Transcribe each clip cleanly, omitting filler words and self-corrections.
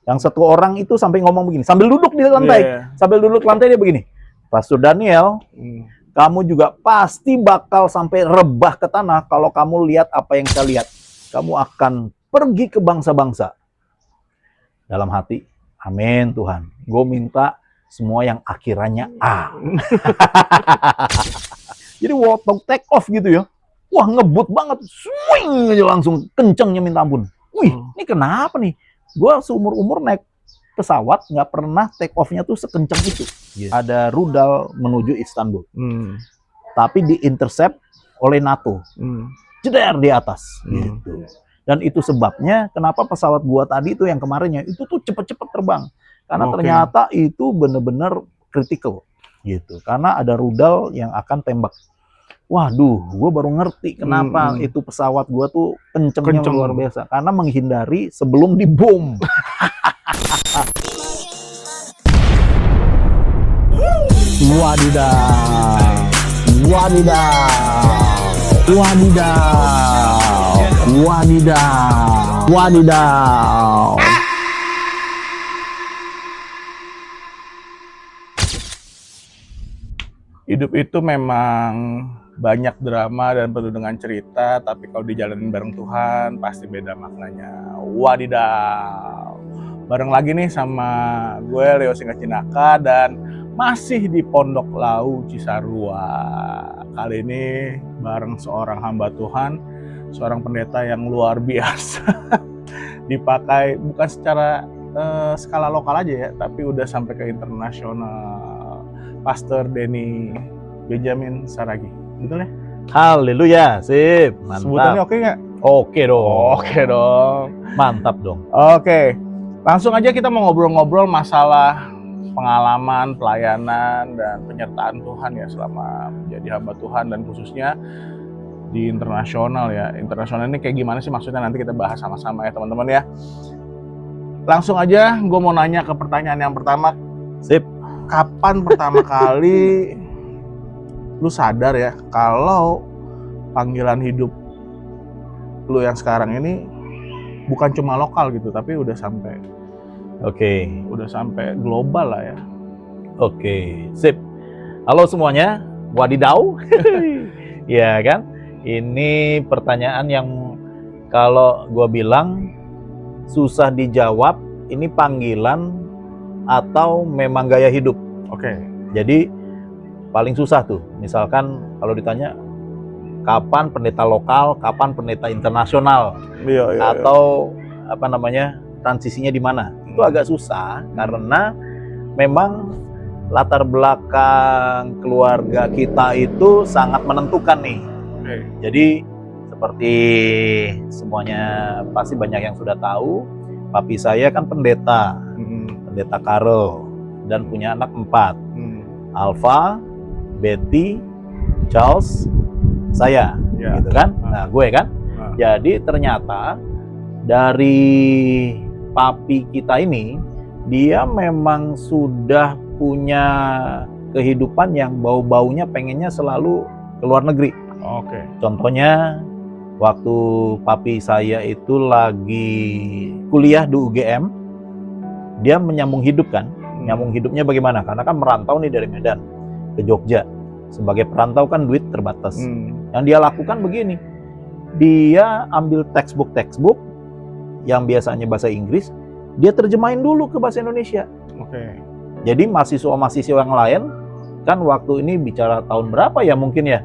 Yang satu orang itu sampai ngomong begini, sambil duduk di lantai, sambil duduk lantai dia begini, Pastor Daniel, kamu juga pasti bakal sampai rebah ke tanah kalau kamu lihat apa yang saya lihat. Kamu akan pergi ke bangsa-bangsa. Dalam hati, amin Tuhan. Gue minta semua yang akhirannya A. Jadi waktu take off gitu ya, wah ngebut banget, swing aja langsung, kencengnya minta ampun. Wih, ini kenapa nih? Gue seumur-umur naik pesawat nggak pernah take off-nya tuh sekencang itu. Ada rudal menuju Istanbul, tapi di-intercept oleh NATO, jeder di atas. Gitu. Dan itu sebabnya kenapa pesawat gua tadi itu yang kemarinnya itu tuh cepet-cepet terbang, karena ternyata itu bener-bener kritikal gitu, karena ada rudal yang akan tembak. Waduh, gue baru ngerti kenapa itu pesawat gue tuh kencengnya luar biasa. Karena menghindari sebelum dibom. Wadidaw. Wadidaw. Wadidaw. Wadidaw. Wadidaw. Hidup itu memang banyak drama dan penuh dengan cerita, tapi kalau dijalanin bareng Tuhan pasti beda maknanya. Wadidaw. Bareng lagi nih sama gue Leo Singacinaka dan masih di Pondok Lau Cisarua. Kali ini bareng seorang hamba Tuhan, seorang pendeta yang luar biasa. Dipakai bukan secara skala lokal aja ya, tapi udah sampai ke internasional. Pastor Denny Benjamin Saragi, betul ya? Haleluya, sip, mantap. Sebutannya oke nggak? Oke dong. Oke dong. Mantap dong. Oke, langsung aja kita mau ngobrol-ngobrol masalah pengalaman, pelayanan, dan penyertaan Tuhan ya selama menjadi hamba Tuhan, dan khususnya di internasional ya. Internasional ini kayak gimana sih maksudnya, nanti kita bahas sama-sama ya teman-teman ya. Langsung aja gue mau nanya ke pertanyaan yang pertama. Sip. Kapan pertama kali lu sadar ya kalau panggilan hidup lu yang sekarang ini bukan cuma lokal gitu, tapi udah sampai udah sampai global lah ya. Oke, sip. Halo semuanya, wadidaw. Ya kan? Ini pertanyaan yang kalau gua bilang susah dijawab, ini panggilan atau memang gaya hidup. Oke. Jadi paling susah tuh, misalkan kalau ditanya kapan pendeta lokal, kapan pendeta internasional, atau apa namanya transisinya di mana, itu agak susah karena memang latar belakang keluarga kita itu sangat menentukan nih. Jadi seperti semuanya pasti banyak yang sudah tahu, papi saya kan pendeta Karel, dan punya anak 4, Alfa, Betty, Charles, saya, gitu kan. Nah gue kan, jadi ternyata dari papi kita ini, dia memang sudah punya kehidupan yang bau-baunya pengennya selalu ke luar negeri. Contohnya waktu papi saya itu lagi kuliah di UGM, dia menyambung hidup kan. Nyambung hidupnya bagaimana? Karena kan merantau nih dari Medan ke Jogja. Sebagai perantau kan duit terbatas. Yang dia lakukan begini, dia ambil textbook yang biasanya bahasa Inggris, dia terjemahin dulu ke bahasa Indonesia. Jadi mahasiswa-mahasiswa yang lain kan waktu ini bicara tahun berapa ya mungkin ya?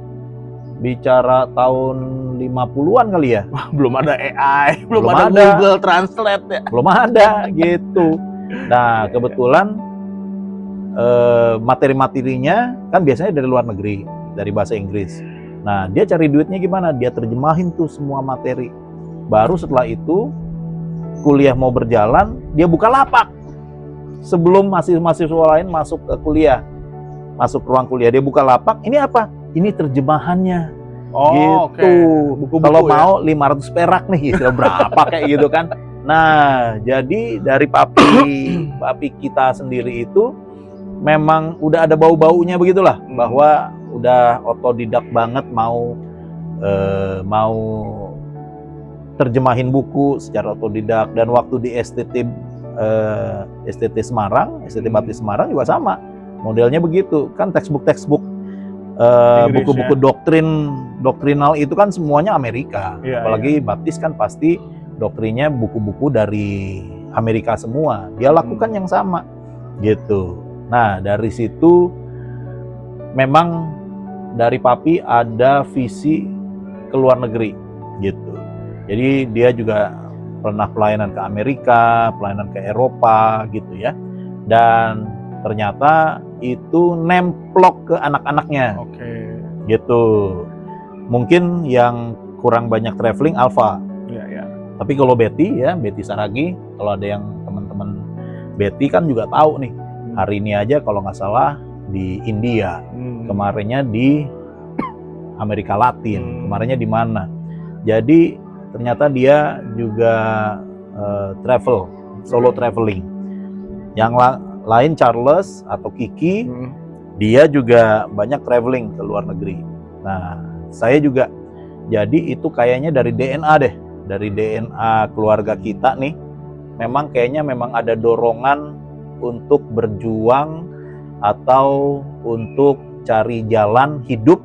Bicara tahun 50-an kali ya. Belum ada AI, belum ada Google Translate ya. Belum ada gitu. Nah kebetulan materi-materinya kan biasanya dari luar negeri, dari bahasa Inggris. Nah dia cari duitnya gimana? Dia terjemahin tuh semua materi. Baru setelah itu kuliah mau berjalan, dia buka lapak. Sebelum mahasiswa lain masuk ke kuliah, masuk ruang kuliah, dia buka lapak. Ini apa? Ini terjemahannya. Gitu. Buku-buku kalau ya? mau 500 perak nih, berapa kayak gitu kan. Nah, jadi dari papi kita sendiri itu memang udah ada bau-baunya begitulah, bahwa udah otodidak banget mau terjemahin buku secara otodidak. Dan waktu di STT STT Semarang, STT Baptis Semarang juga sama. Modelnya begitu. Kan textbook buku-buku doktrinal itu kan semuanya Amerika. Apalagi Baptis kan pasti doktrinnya buku-buku dari Amerika semua. Dia lakukan yang sama gitu. Nah, dari situ memang dari papi ada visi ke luar negeri gitu. Jadi dia juga pernah pelayanan ke Amerika, pelayanan ke Eropa gitu ya. Dan ternyata itu nemplok ke anak-anaknya. Gitu. Mungkin yang kurang banyak traveling Alfa. Tapi kalau Betty Saragi, kalau ada yang teman-teman Betty kan juga tahu nih. Hari ini aja kalau nggak salah di India, kemarinnya di Amerika Latin, kemarinnya di mana. Jadi ternyata dia juga solo traveling. Yang lain Charles atau Kiki, dia juga banyak traveling ke luar negeri. Nah, saya juga, jadi itu kayaknya dari DNA deh, dari DNA keluarga kita nih, memang ada dorongan untuk berjuang atau untuk cari jalan hidup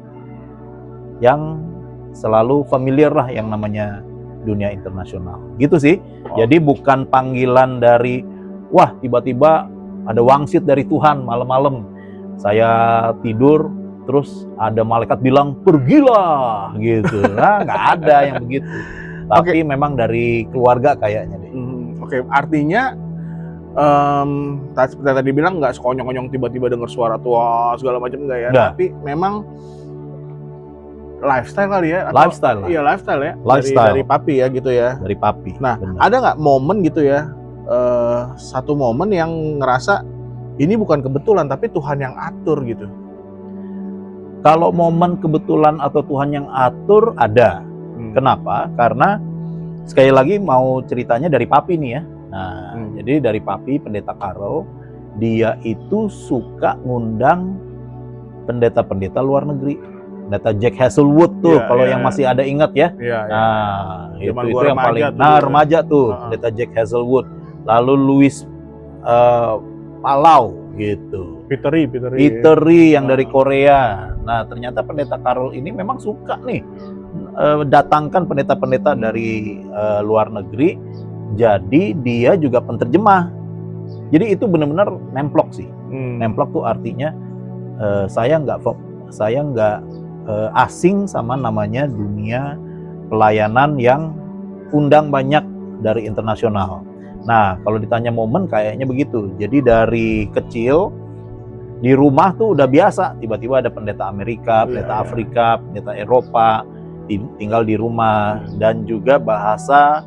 yang selalu familiar lah yang namanya dunia internasional. Gitu sih. Jadi bukan panggilan dari, wah tiba-tiba ada wangsit dari Tuhan malam-malam. Saya tidur, terus ada malaikat bilang, pergilah gitu. Nah, nggak ada yang begitu. Tapi memang dari keluarga kayaknya deh. Artinya seperti tadi bilang nggak sekonyong-konyong tiba-tiba dengar suara tua segala macam enggak ya. Nggak. Tapi memang lifestyle kali ya. Iya lifestyle ya. Dari papi ya gitu ya. Dari papi. Nah, ada nggak momen gitu ya, satu momen yang ngerasa ini bukan kebetulan tapi Tuhan yang atur gitu? Kalau momen kebetulan atau Tuhan yang atur ada. Kenapa? Karena sekali lagi mau ceritanya dari papi nih ya. Nah, jadi dari papi Pendeta Karol, dia itu suka ngundang pendeta-pendeta luar negeri. Pendeta Jack Hazelwood tuh, kalau yang masih ada ingat ya. Nah, itu yang paling remaja tuh, Pendeta Jack Hazelwood. Lalu Louis Palau gitu. Petery yang dari Korea. Nah, ternyata Pendeta Karol ini memang suka nih datangkan pendeta-pendeta dari luar negeri. Jadi dia juga penterjemah. Jadi itu benar-benar nemplok sih. Nemplok tuh artinya saya nggak asing sama namanya dunia pelayanan yang undang banyak dari internasional. Nah, kalau ditanya momen kayaknya begitu. Jadi dari kecil di rumah tuh udah biasa, tiba-tiba ada pendeta Amerika, pendeta Afrika, pendeta Eropa tinggal di rumah, dan juga bahasa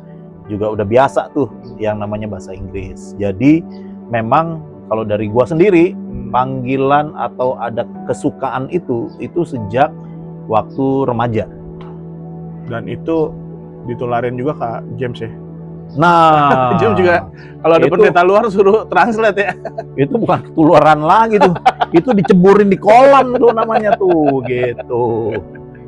juga udah biasa tuh yang namanya bahasa Inggris. Jadi memang kalau dari gua sendiri, panggilan atau ada kesukaan itu sejak waktu remaja. Dan itu ditularin juga Kak James ya? Nah, James juga kalau ada pendeta luar suruh translate ya? Itu bukan ketularan lagi tuh. Itu diceburin di kolam tuh namanya tuh gitu.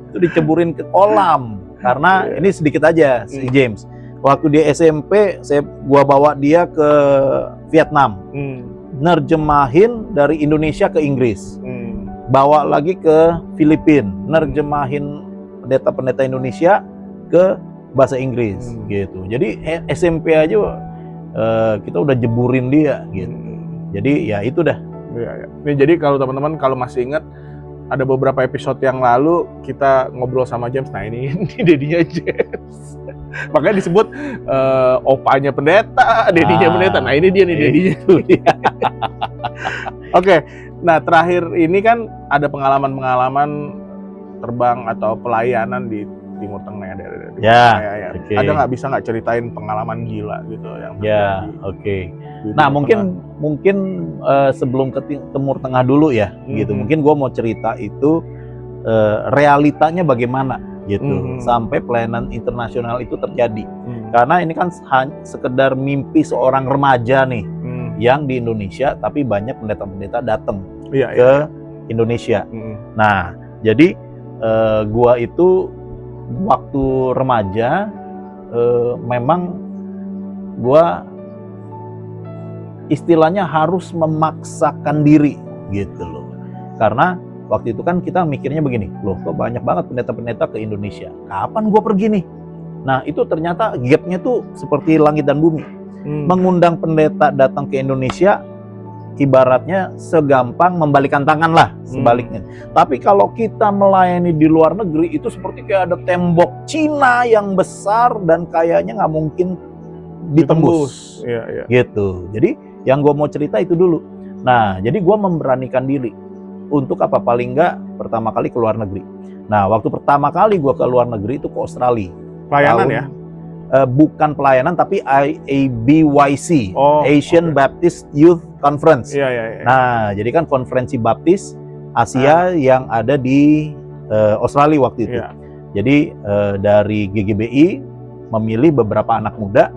Itu diceburin ke kolam. Karena ini sedikit aja si James. Waktu dia SMP, gua bawa dia ke Vietnam. Nerjemahin dari Indonesia ke Inggris. Bawa lagi ke Filipina, nerjemahin pendeta-pendeta Indonesia ke bahasa Inggris gitu. Jadi SMP aja kita udah jeburin dia gitu. Jadi ya itu dah. Nih, jadi kalau teman-teman kalau masih ingat ada beberapa episode yang lalu kita ngobrol sama James. Nah ini dedinya James. Makanya disebut opanya pendeta, dedinya pendeta. Nah ini dia nih dedinya. Oke. Nah terakhir ini kan ada pengalaman-pengalaman terbang atau pelayanan di Timur Tengah ya. Ada nggak, bisa nggak ceritain pengalaman gila gitu yang terjadi? Nah mungkin sebelum ke Timur Tengah dulu ya, gitu. Mungkin gue mau cerita itu realitanya bagaimana gitu, sampai pelayanan internasional itu terjadi. Karena ini kan sekedar mimpi seorang remaja nih, yang di Indonesia, tapi banyak pendeta-pendeta datang ke Indonesia. Nah, jadi gua itu waktu remaja memang gua istilahnya harus memaksakan diri gitu loh. Karena waktu itu kan kita mikirnya begini, loh kok banyak banget pendeta-pendeta ke Indonesia, kapan gue pergi nih? Nah itu ternyata gapnya tuh seperti langit dan bumi. Mengundang pendeta datang ke Indonesia ibaratnya segampang membalikan tangan lah sebaliknya. Tapi kalau kita melayani di luar negeri itu seperti kayak ada tembok Cina yang besar dan kayaknya nggak mungkin ditembus. Iya. Gitu. Jadi yang gue mau cerita itu dulu. Nah jadi gue memberanikan diri untuk apa, paling nggak pertama kali ke luar negeri. Nah waktu pertama kali gue ke luar negeri itu ke Australia. Pelayanan ya? Bukan pelayanan tapi ABYC, Asian Baptist Youth Conference. Iya. Nah, jadi kan konferensi baptis Asia yang ada di Australia waktu itu. Iya. Jadi dari GGBI memilih beberapa anak muda.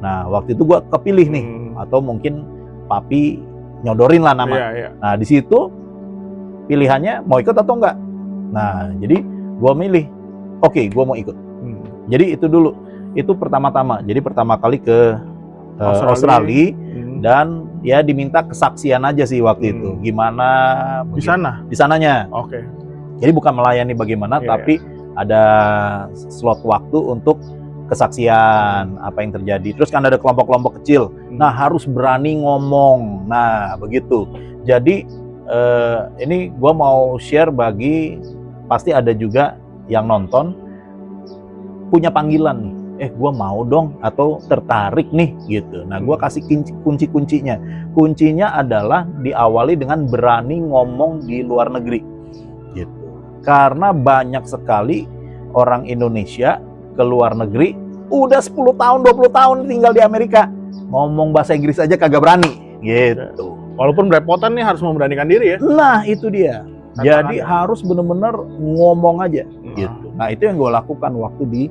Nah, waktu itu gua kepilih nih, atau mungkin papi nyodorin lah nama. Iya. Nah, di situ pilihannya mau ikut atau enggak. Nah, jadi gua milih, oke, gua mau ikut. Jadi itu dulu. Itu pertama-tama. Jadi pertama kali ke Australia dan ya diminta kesaksian aja sih waktu itu. Gimana di sana? Di sananya. Oke. Jadi bukan melayani bagaimana, tapi ada slot waktu untuk kesaksian apa yang terjadi. Terus kan ada kelompok-kelompok kecil. Nah, harus berani ngomong. Nah, begitu. Jadi ini gue mau share bagi pasti ada juga yang nonton punya panggilan nih. Gue mau dong atau tertarik nih gitu. Nah, gue kasih kunci-kuncinya. Kuncinya adalah diawali dengan berani ngomong di luar negeri gitu. Karena banyak sekali orang Indonesia ke luar negeri udah 10 tahun, 20 tahun tinggal di Amerika. Ngomong bahasa Inggris aja kagak berani gitu. Walaupun berepotan nih harus memberanikan diri ya. Nah, itu dia. Jadi harus benar-benar ngomong aja gitu. Nah, itu yang gue lakukan waktu di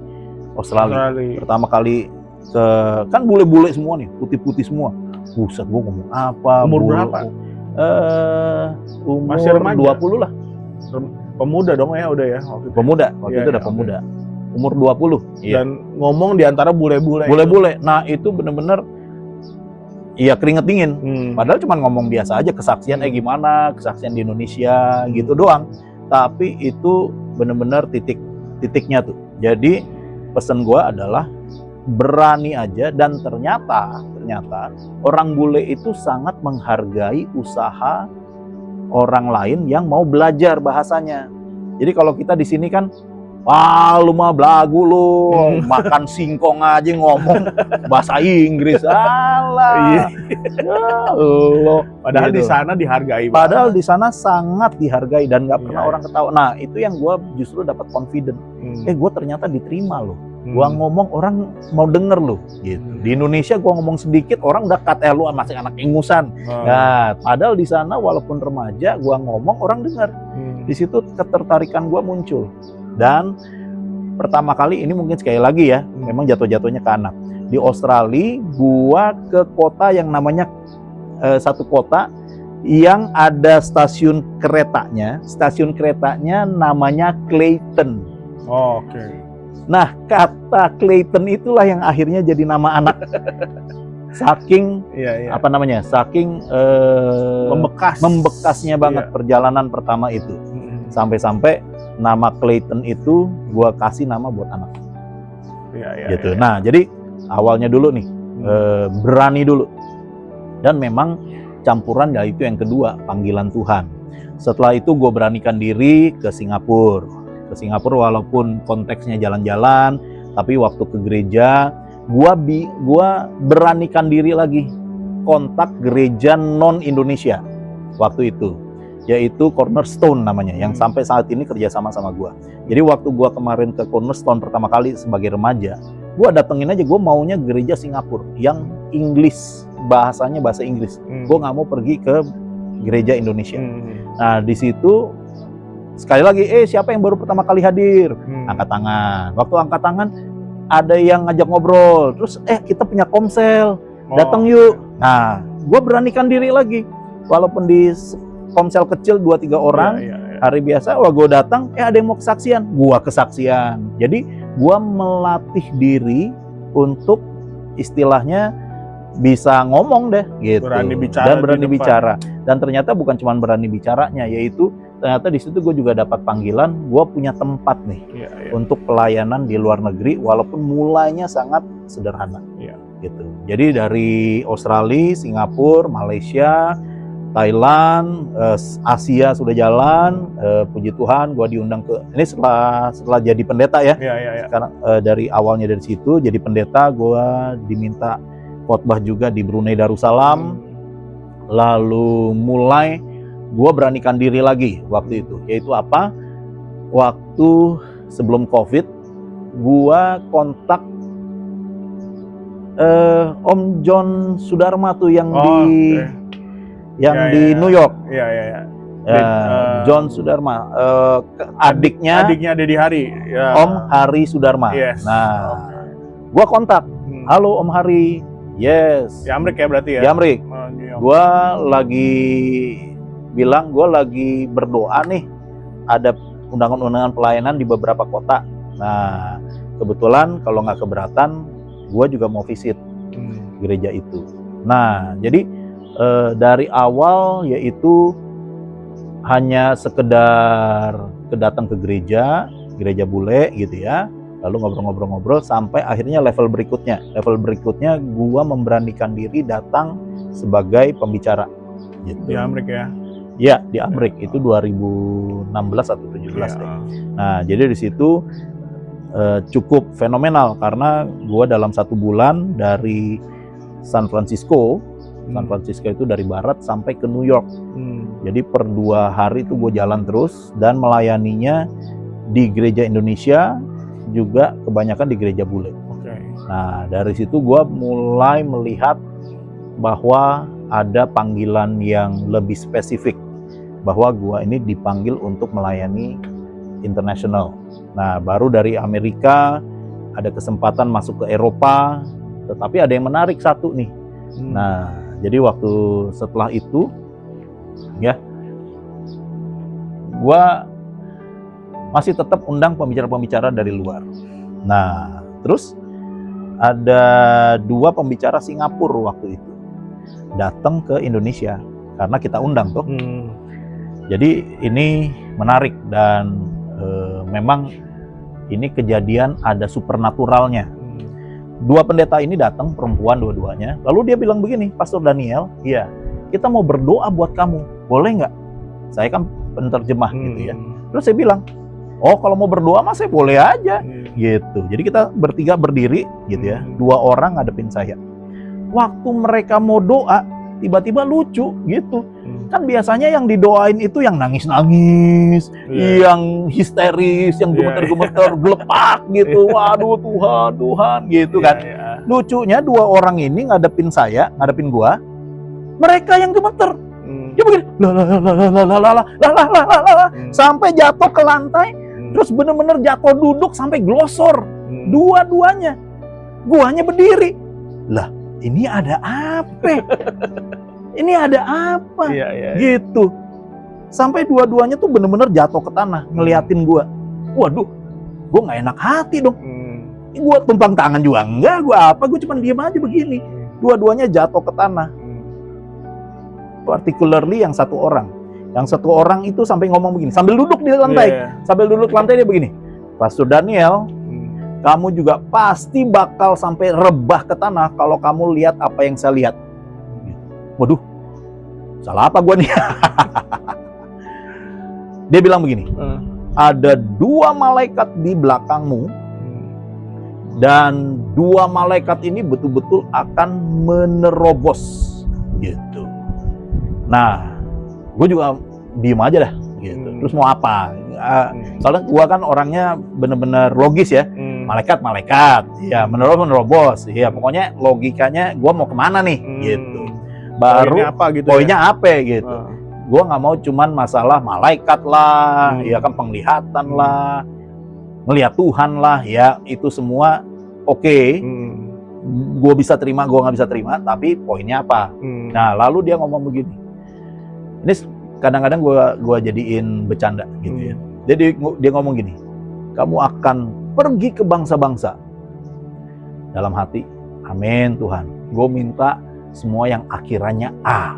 Australia. Pertama kali ke, kan bule-bule semua nih, putih-putih semua. Buset, gue ngomong apa? Umur berapa? Umur masih remaja? 20 lah. Pemuda dong ya udah ya waktu itu. Pemuda, waktu itu udah pemuda. Umur 20. Dan ngomong di antara bule-bule. Bule-bule. Nah, itu bener-bener iya keringet dingin. Padahal cuma ngomong biasa aja, kesaksian gimana, kesaksian di Indonesia gitu doang. Tapi itu bener-bener titiknya tuh. Jadi pesan gue adalah berani aja, dan ternyata orang bule itu sangat menghargai usaha orang lain yang mau belajar bahasanya. Jadi kalau kita di sini kan, wah lu mah belagu lu, makan singkong aja ngomong bahasa Inggris, alah. Lo. Padahal gitu. di sana dihargai. Padahal di sana sangat dihargai dan nggak pernah orang ketawa. Nah itu yang gue justru dapat confident. Gue ternyata diterima loh. Gua ngomong orang mau denger loh gitu. Di Indonesia gua ngomong sedikit orang udah kata lu masih anak ingusan. Nah, padahal di sana walaupun remaja gua ngomong orang dengar. Di situ ketertarikan gua muncul. Dan pertama kali ini mungkin sekali lagi ya, memang jatuh-jatuhnya ke anak. Di Australia gua ke kota yang namanya satu kota yang ada stasiun keretanya. Stasiun keretanya namanya Clayton. Oke. Nah, kata Clayton itulah yang akhirnya jadi nama anak. Saking apa namanya? Saking membekasnya banget perjalanan pertama itu. Sampai-sampai nama Clayton itu gua kasih nama buat anak. Gitu. Nah, jadi awalnya dulu nih berani dulu. Dan memang campuran ya itu yang kedua, panggilan Tuhan. Setelah itu gue beranikan diri ke Singapura. Ke Singapura walaupun konteksnya jalan-jalan, tapi waktu ke gereja gua beranikan diri lagi kontak gereja non Indonesia waktu itu, yaitu Cornerstone namanya, yang sampai saat ini kerja sama gua. Jadi waktu gua kemarin ke Cornerstone pertama kali sebagai remaja, gua datengin aja, gua maunya gereja Singapura yang Inggris, bahasanya bahasa Inggris. Gua nggak mau pergi ke gereja Indonesia. Nah di situ sekali lagi, siapa yang baru pertama kali hadir? Angkat tangan. Waktu angkat tangan, ada yang ngajak ngobrol. Terus, kita punya komsel, datang yuk. Nah, gue beranikan diri lagi. Walaupun di komsel kecil 2-3 orang, hari biasa, gue datang, ada yang mau kesaksian. Gue kesaksian. Jadi, gue melatih diri untuk istilahnya bisa ngomong deh gitu. Berani bicara dan berani di depan. bicara. Dan ternyata bukan cuma berani bicaranya, yaitu ternyata di situ gue juga dapat panggilan, gue punya tempat nih untuk pelayanan di luar negeri, walaupun mulainya sangat sederhana. Gitu. Jadi dari Australia, Singapura, Malaysia, Thailand, Asia sudah jalan, puji Tuhan, gue diundang ke ini setelah jadi pendeta ya. Sekarang dari awalnya dari situ jadi pendeta, gue diminta khotbah juga di Brunei Darussalam. Lalu mulai gue beranikan diri lagi waktu itu, yaitu apa? Waktu sebelum COVID, gue kontak Om John Sudarma tuh yang di New York. John Sudarma, adiknya Deddy Hari, Om Hari Sudarma. Nah, gue kontak, halo Om Hari, yes. Di Amrik ya berarti ya? Di Amrik. Gue lagi bilang, gue lagi berdoa nih, ada undangan-undangan pelayanan di beberapa kota. Nah, kebetulan kalau nggak keberatan, gue juga mau visit gereja itu. Nah, jadi dari awal yaitu hanya sekedar datang ke gereja bule gitu ya, lalu ngobrol-ngobrol sampai akhirnya level berikutnya gue memberanikan diri datang sebagai pembicara gitu. Di Amrik ya? Ya, di Amrik itu 2016 atau 17 deh. Nah, jadi di situ cukup fenomenal karena gue dalam 1 bulan dari San Francisco itu dari barat sampai ke New York. Jadi per 2 hari itu gue jalan terus dan melayaninya di gereja Indonesia, juga kebanyakan di gereja bule. Nah, dari situ gue mulai melihat bahwa ada panggilan yang lebih spesifik, bahwa gue ini dipanggil untuk melayani internasional. Nah, baru dari Amerika ada kesempatan masuk ke Eropa, tetapi ada yang menarik satu nih. Nah, jadi waktu setelah itu ya, gue masih tetap undang pembicara-pembicara dari luar. Nah, terus ada 2 pembicara Singapura waktu itu datang ke Indonesia karena kita undang tuh. Jadi ini menarik dan memang ini kejadian ada supernaturalnya. 2 pendeta ini datang, perempuan dua-duanya. Lalu dia bilang begini, Pastor Daniel, iya, kita mau berdoa buat kamu, boleh nggak? Saya kan penerjemah gitu ya. Terus saya bilang, oh kalau mau berdoa mah saya boleh aja gitu. Jadi kita bertiga berdiri gitu ya, 2 orang ngadepin saya. Waktu mereka mau doa, tiba-tiba lucu gitu. Kan biasanya yang didoain itu yang nangis-nangis, yang histeris, yang gemeter-gemeter, gelepak gitu. Waduh Tuhan gitu kan. Lucunya 2 orang ini ngadepin saya, ngadepin gua, mereka yang gemeter. Dia begini, sampai jatuh ke lantai, terus bener-bener jatuh duduk sampai glosor, dua-duanya. Guanya berdiri. Lah, ini ada apa? Ini ada apa? Gitu. Sampai dua-duanya tuh bener-bener jatuh ke tanah, ngeliatin gua. Waduh, gua nggak enak hati dong. Gua tumpang tangan juga enggak, gua apa? Gua cuma diem aja begini. Dua-duanya jatuh ke tanah. Particularly yang 1 orang. Yang 1 orang itu sampai ngomong begini, sambil duduk di lantai. Sambil duduk lantai dia begini, Pastor Daniel, kamu juga pasti bakal sampai rebah ke tanah kalau kamu lihat apa yang saya lihat. Waduh, salah apa gua nih? Dia bilang begini, ada 2 malaikat di belakangmu, dan 2 malaikat ini betul-betul akan menerobos gitu. Nah, gue juga diem aja dah gitu. Terus mau apa? Soalnya gue kan orangnya bener-bener logis ya. Malaikat, ya menerobos. Ya pokoknya logikanya gue mau kemana nih gitu. Baru poinnya apa gitu. Gue nggak mau cuman masalah malaikat lah, ya kan penglihatan lah, ngelihat Tuhan lah, ya itu semua oke. Gue bisa terima, gue nggak bisa terima, tapi poinnya apa? Nah, lalu dia ngomong begini. Ini kadang-kadang gue jadiin bercanda gitu ya. Jadi dia ngomong gini, kamu akan pergi ke bangsa-bangsa. Dalam hati, amin Tuhan. Gue minta semua yang akhirannya A.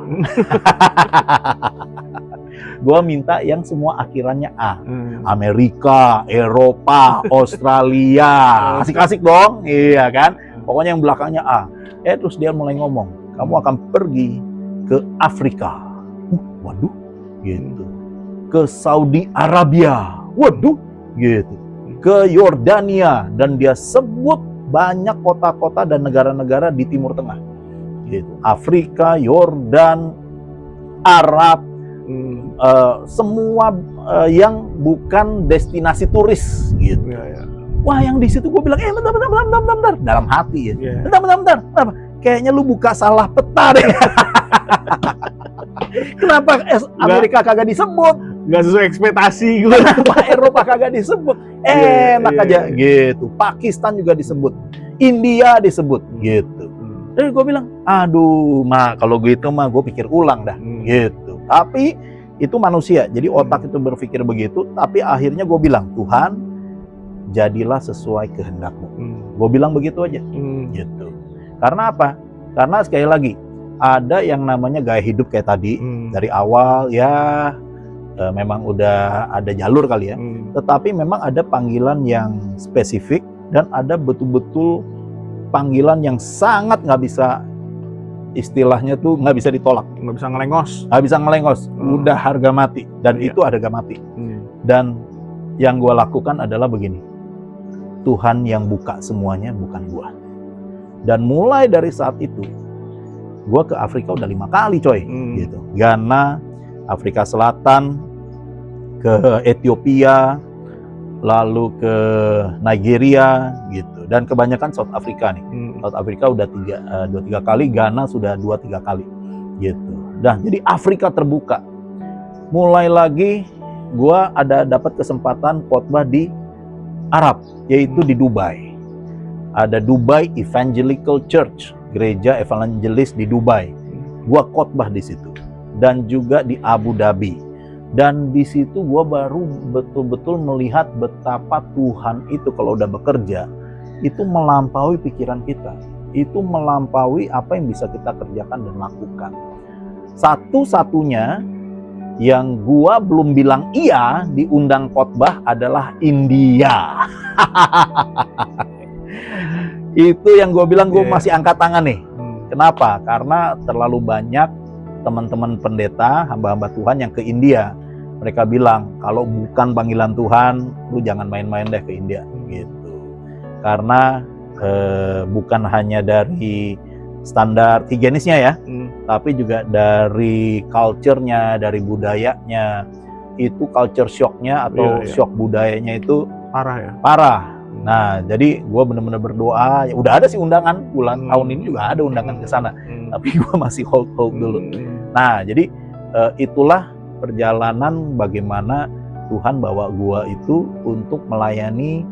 Gua minta yang semua akhirannya A. Amerika, Eropa, Australia. Asik-asik dong, iya kan? Pokoknya yang belakangnya A. Terus dia mulai ngomong, kamu akan pergi ke Afrika. Waduh, gitu. Ke Saudi Arabia. Waduh, gitu. Ke Yordania. Dan dia sebut banyak kota-kota dan negara-negara di Timur Tengah. Gitu. Afrika, Yordan, Arab, semua yang bukan destinasi turis gitu. Wah, yang di situ gue bilang, bentar, dalam hati ya. Bentar. Kayaknya lu buka salah peta deh. Kenapa Amerika kagak disebut? Nggak sesuai ekspektasi gue. Kenapa Eropa kagak disebut? Enak aja gitu. Pakistan juga disebut. India disebut gitu. Jadi gue bilang, aduh, kalau gitu gue pikir ulang dah gitu. Tapi itu manusia, jadi otak itu berpikir begitu. Tapi akhirnya gue bilang, Tuhan, jadilah sesuai kehendak-Mu. Gue bilang begitu aja, gitu. Karena apa? Karena sekali lagi ada yang namanya gaya hidup kayak tadi dari awal ya, memang udah ada jalur kali ya. Tetapi memang ada panggilan yang spesifik dan ada betul-betul panggilan yang sangat nggak bisa, istilahnya tuh nggak bisa ditolak, nggak bisa ngelengos, udah harga mati, dan itu harga mati. Dan yang gue lakukan adalah begini, Tuhan yang buka semuanya, bukan gue. Dan mulai dari saat itu gue ke Afrika udah 5 kali coy, gitu. Ghana, Afrika Selatan, ke Ethiopia, lalu ke Nigeria gitu, dan kebanyakan South Africa nih. South Africa udah 2-3 kali, Ghana sudah 2-3 kali gitu. Nah, jadi Afrika terbuka. Mulai lagi gua ada dapat kesempatan khotbah di Arab, yaitu di Dubai. Ada Dubai Evangelical Church, gereja evangelis di Dubai. Gua khotbah di situ. Dan juga di Abu Dhabi. Dan di situ gue baru betul-betul melihat betapa Tuhan itu kalau udah bekerja, itu melampaui pikiran kita. Itu melampaui apa yang bisa kita kerjakan dan lakukan. Satu-satunya yang gue belum bilang iya diundang khotbah adalah India. Itu yang gue bilang gue masih angkat tangan nih. Kenapa? Karena terlalu banyak teman-teman pendeta, hamba-hamba Tuhan yang ke India. Mereka bilang, kalau bukan panggilan Tuhan, lu jangan main-main deh ke India, gitu. Karena bukan hanya dari standar higienisnya ya, tapi juga dari culture-nya, dari budayanya. Itu culture shock-nya atau shock budayanya itu parah. Nah, jadi gue benar-benar berdoa. Ya, udah ada sih undangan, bulan tahun ini juga ada undangan ke sana. Tapi gue masih hold dulu. Nah, jadi itulah perjalanan bagaimana Tuhan bawa gue itu untuk melayani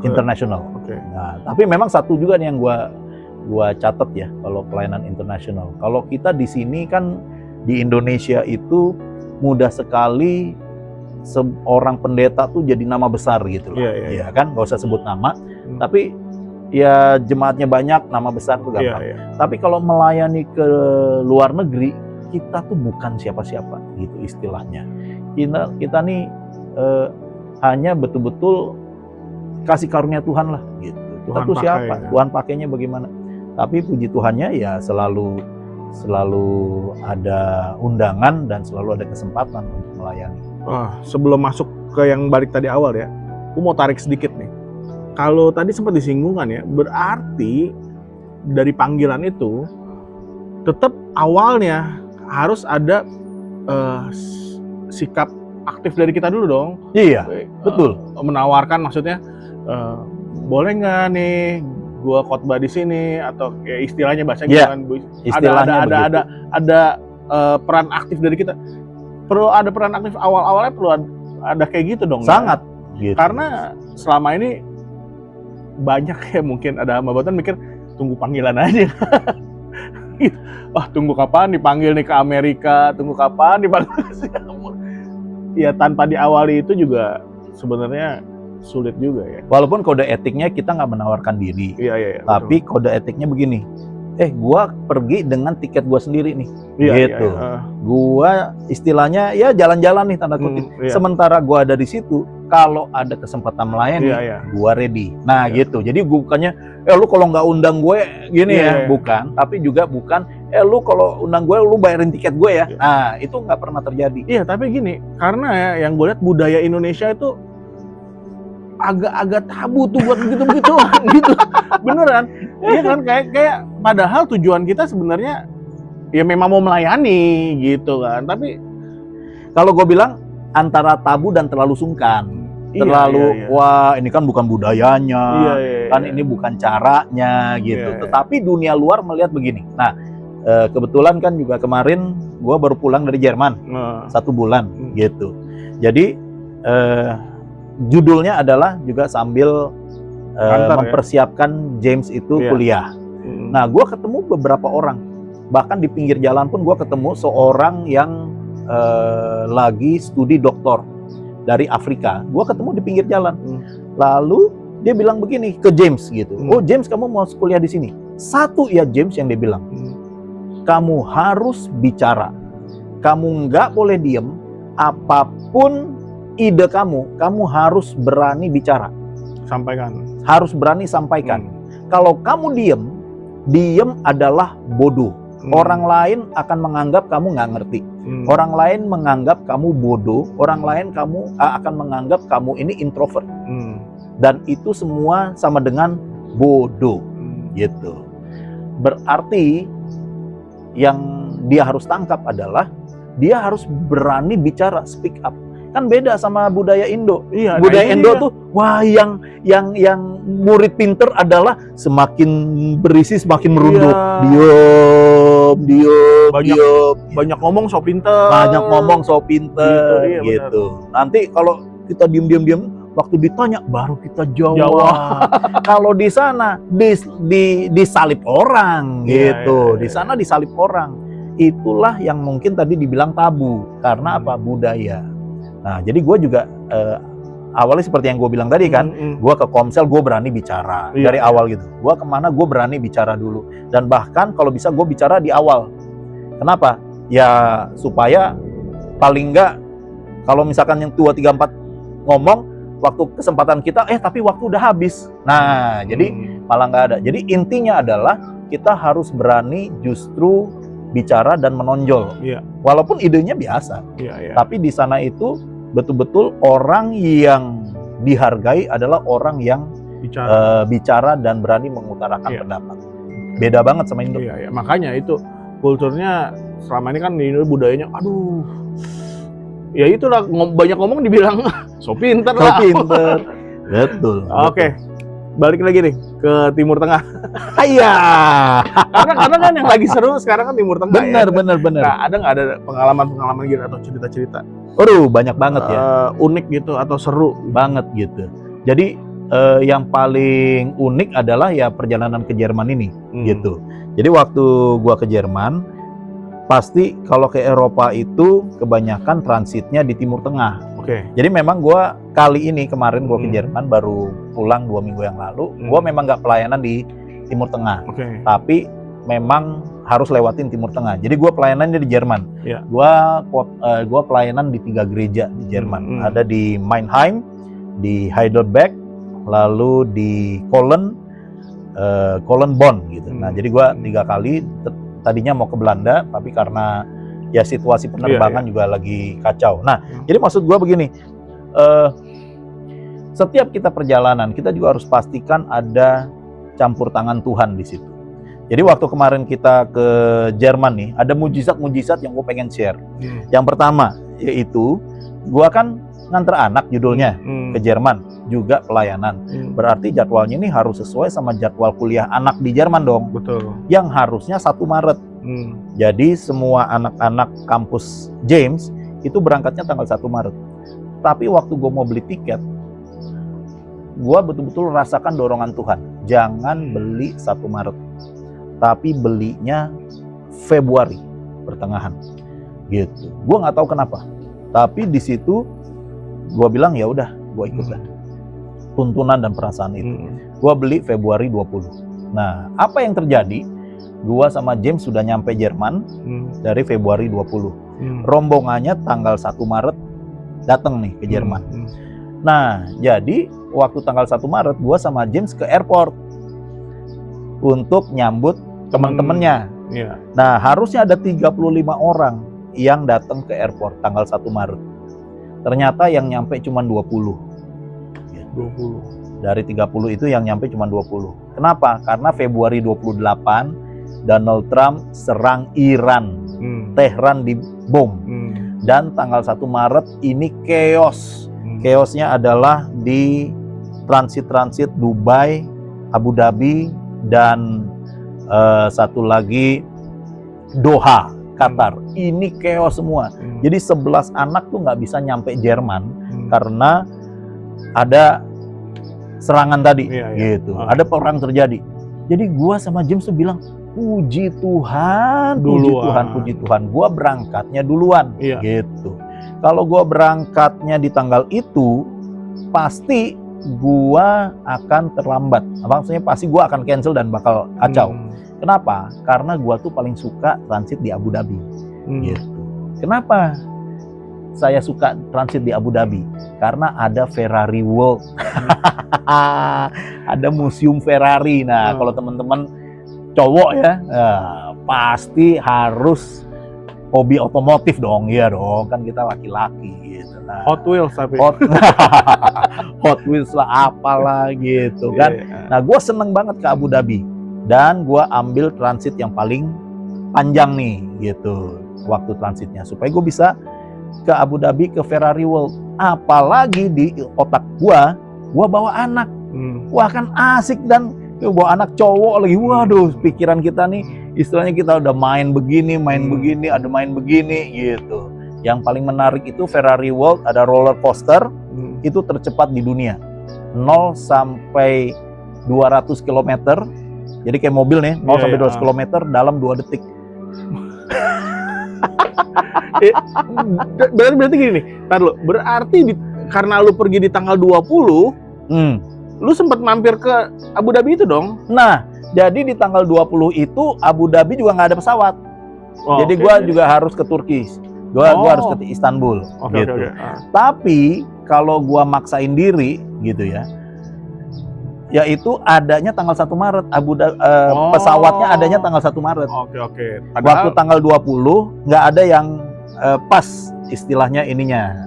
internasional. Nah, tapi memang satu juga nih yang gue catat ya, kalau pelayanan internasional. Kalau kita di sini kan di Indonesia itu mudah sekali seorang pendeta tuh jadi nama besar gitu loh. Iya kan, nggak usah sebut nama, tapi ya jemaatnya banyak, nama besar tuh gampang. Tapi kalau melayani ke luar negeri, kita tuh bukan siapa-siapa gitu istilahnya. Kita nih hanya betul-betul kasih karunia Tuhan lah gitu. Kita tuh siapa? Ya. Tuhan pakainya bagaimana? Tapi puji Tuhannya ya selalu ada undangan dan selalu ada kesempatan untuk melayani. Sebelum masuk ke yang balik tadi awal ya, aku mau tarik sedikit nih. Kalau tadi sempat disinggungan ya, berarti dari panggilan itu tetap awalnya harus ada sikap aktif dari kita dulu dong. Iya, betul. Menawarkan maksudnya, boleh nggak nih gua khotbah di sini, atau kayak istilahnya bahasanya kan, ada peran aktif dari kita. Perlu ada peran aktif awal-awalnya, perlu ada kayak gitu dong. Sangat. Ya? Gitu. Karena selama ini banyak ya mungkin ada hamba Tuhan mikir tunggu panggilan aja. Tunggu kapan dipanggil nih ke Amerika, tunggu kapan dipanggil ke Singapura. Ya tanpa diawali itu juga sebenarnya sulit juga ya. Walaupun kode etiknya kita nggak menawarkan diri. Iya, tapi betul. Kode etiknya begini, gua pergi dengan tiket gua sendiri nih, Iya, gitu. Gua istilahnya ya jalan-jalan nih tanda kutip. Sementara gua ada di situ, kalau ada kesempatan melayani, gua ready. Nah gitu. Jadi bukannya, lu kalau nggak undang gue gini bukan. Tapi juga bukan, lu kalau undang gue, lu bayarin tiket gue ya. Nah itu nggak pernah terjadi. Iya, tapi gini, karena ya yang gue lihat budaya Indonesia itu agak-agak tabu tuh buat begitu-begitu gitu. Beneran. Iya kan, kayak padahal tujuan kita sebenarnya ya memang mau melayani gitu kan. Tapi kalau gue bilang antara tabu dan terlalu sungkan. Terlalu wah ini kan bukan budayanya, kan ini bukan caranya gitu. Tetapi dunia luar melihat begini. Nah, kebetulan kan juga kemarin gue baru pulang dari Jerman 1 bulan gitu. Jadi judulnya adalah juga sambil mempersiapkan James itu kuliah. Nah, gue ketemu beberapa orang, bahkan di pinggir jalan pun gue ketemu seorang yang lagi studi doktor dari Afrika. Gue ketemu di pinggir jalan. Lalu dia bilang begini ke James gitu. Oh James, kamu mau kuliah di sini? Satu ya James yang dia bilang, kamu harus bicara. Kamu nggak boleh diem. Apapun ide kamu harus berani bicara. Sampaikan. Harus berani sampaikan. Kalau kamu diem adalah bodoh. Orang lain akan menganggap kamu nggak ngerti. Orang lain menganggap kamu bodoh. Orang lain akan menganggap kamu ini introvert. Dan itu semua sama dengan bodoh. Gitu. Berarti yang dia harus tangkap adalah dia harus berani bicara, speak up. Kan beda sama budaya Indo. Budaya Indo tuh wah yang murid pinter adalah semakin berisi semakin merunduk. Diam. Banyak ngomong so pinter. Banyak ngomong so pinter gitu. Nanti kalau kita diam, waktu ditanya baru kita jawab. Kalau di sana disalip orang gitu. Di sana disalip orang. Itulah yang mungkin tadi dibilang tabu. Karena apa? Budaya. Nah, jadi gue juga awalnya seperti yang gue bilang tadi kan, gue ke Komsel gue berani bicara dari awal gitu. Gue kemana gue berani bicara dulu. Dan bahkan kalau bisa gue bicara di awal. Kenapa? Ya supaya paling enggak kalau misalkan yang 2, 3, 4 ngomong, waktu kesempatan kita, tapi waktu udah habis. Nah, jadi malah nggak ada. Jadi intinya adalah kita harus berani justru bicara dan menonjol. Walaupun idenya biasa. Tapi di sana itu betul-betul orang yang dihargai adalah orang yang bicara dan berani mengutarakan pendapat. Beda banget sama Indo. Makanya itu kulturnya selama ini kan di Indo budayanya, aduh, ya itulah banyak ngomong dibilang so pinter lah. So pinter. Betul. Oke. Balik lagi nih ke Timur Tengah. Iya. Karena kan yang lagi seru sekarang kan Timur Tengah. Bener. Nah, ada nggak ada pengalaman gitu atau cerita-cerita? Banyak banget ya. Unik gitu atau seru banget gitu. Jadi yang paling unik adalah ya perjalanan ke Jerman ini gitu. Jadi waktu gua ke Jerman, pasti kalau ke Eropa itu kebanyakan transitnya di Timur Tengah. Jadi memang gua kali ini kemarin gua ke Jerman baru pulang 2 minggu yang lalu. Gua memang nggak pelayanan di Timur Tengah, tapi memang harus lewatin Timur Tengah. Jadi gua pelayanannya di Jerman. Gua pelayanan di 3 gereja di Jerman. Ada di Mannheim, di Heidelberg, lalu di Cologne, Bonn gitu. Nah jadi gua 3 kali. Tadinya mau ke Belanda, tapi karena ya situasi penerbangan juga lagi kacau. Nah, jadi maksud gua begini, setiap kita perjalanan, kita juga harus pastikan ada campur tangan Tuhan di situ. Jadi waktu kemarin kita ke Jerman nih, ada mujizat-mujizat yang gue pengen share. Yang pertama, yaitu gua kan nganter anak judulnya ke Jerman, juga pelayanan. Berarti jadwalnya ini harus sesuai sama jadwal kuliah anak di Jerman dong. Betul. Yang harusnya 1 Maret. Jadi semua anak-anak kampus James itu berangkatnya tanggal 1 Maret. Tapi waktu gue mau beli tiket, gue betul-betul rasakan dorongan Tuhan. Jangan beli 1 Maret, tapi belinya Februari pertengahan. Gitu. Gue nggak tahu kenapa. Tapi di situ gue bilang ya udah, gue ikut lah. Tuntunan dan perasaan itu. Gue beli Februari 20. Nah, apa yang terjadi? Gua sama James sudah nyampe Jerman dari Februari 20. Rombongannya tanggal 1 Maret datang nih ke Jerman. Nah, jadi waktu tanggal 1 Maret gua sama James ke airport untuk nyambut teman-temannya. Nah, harusnya ada 35 orang yang datang ke airport tanggal 1 Maret. Ternyata yang nyampe cuma 20. 20. Dari 30 itu yang nyampe cuma 20. Kenapa? Karena Februari 28 Donald Trump serang Iran. Tehran dibom. Dan tanggal 1 Maret ini chaos. Chaosnya adalah di transit Dubai, Abu Dhabi, dan satu lagi Doha, Qatar. Ini chaos semua. Jadi 11 anak tuh nggak bisa nyampe Jerman karena ada serangan tadi, gitu. Ada perang terjadi. Jadi gua sama James tuh bilang, puji Tuhan, puji Tuhan. Gua berangkatnya duluan, gitu. Kalau gua berangkatnya di tanggal itu, pasti gua akan terlambat. Maksudnya pasti gua akan cancel dan bakal kacau. Kenapa? Karena gua tuh paling suka transit di Abu Dhabi, gitu. Kenapa saya suka transit di Abu Dhabi? Karena ada Ferrari World. Ada museum Ferrari. Nah, kalau teman-teman cowok ya, pasti harus hobi otomotif dong. Iya dong, kan kita laki-laki gitu. Nah, Hot Wheels tapi. Hot Wheels lah, apalah gitu kan. Nah, gue seneng banget ke Abu Dhabi. Dan gue ambil transit yang paling panjang nih, gitu. Waktu transitnya. Supaya gue bisa ke Abu Dhabi, ke Ferrari World. Apalagi di otak gua bawa anak. Wah, kan asik, dan bawa anak cowok lagi. Waduh, pikiran kita nih, istilahnya kita udah main begini, ada main begini gitu. Yang paling menarik itu Ferrari World, ada roller coaster, itu tercepat di dunia. 0 sampai 200 km. Jadi kayak mobil nih, 0 sampai 200 km dalam 2 detik. Berarti gini nih, berarti karena lu pergi di tanggal 20, lu sempat mampir ke Abu Dhabi itu dong? Nah, jadi di tanggal 20 itu Abu Dhabi juga nggak ada pesawat. Jadi gua juga harus ke Turki. Gua harus ke Istanbul, gitu. Tapi kalau gua maksain diri gitu ya, yaitu adanya tanggal 1 Maret. Pesawatnya adanya tanggal 1 Maret. Waktu tanggal 20 nggak ada yang pas istilahnya ininya.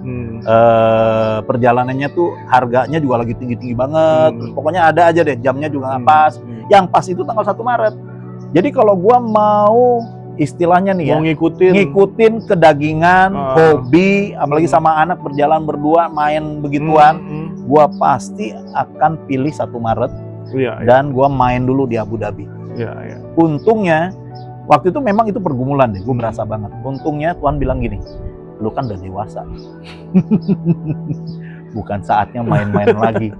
Perjalanannya tuh harganya juga lagi tinggi-tinggi banget. Terus pokoknya ada aja deh, jamnya juga nggak pas. Yang pas itu tanggal 1 Maret. Jadi kalau gua mau istilahnya nih ya, mau ngikutin kedagingan, hobi, apalagi sama anak berjalan berdua main begituan, gua pasti akan pilih 1 Maret. Dan gua main dulu di Abu Dhabi. Untungnya waktu itu memang itu pergumulan deh, gue merasa banget. Untungnya Tuhan bilang gini, lu kan udah dewasa, bukan saatnya main-main lagi.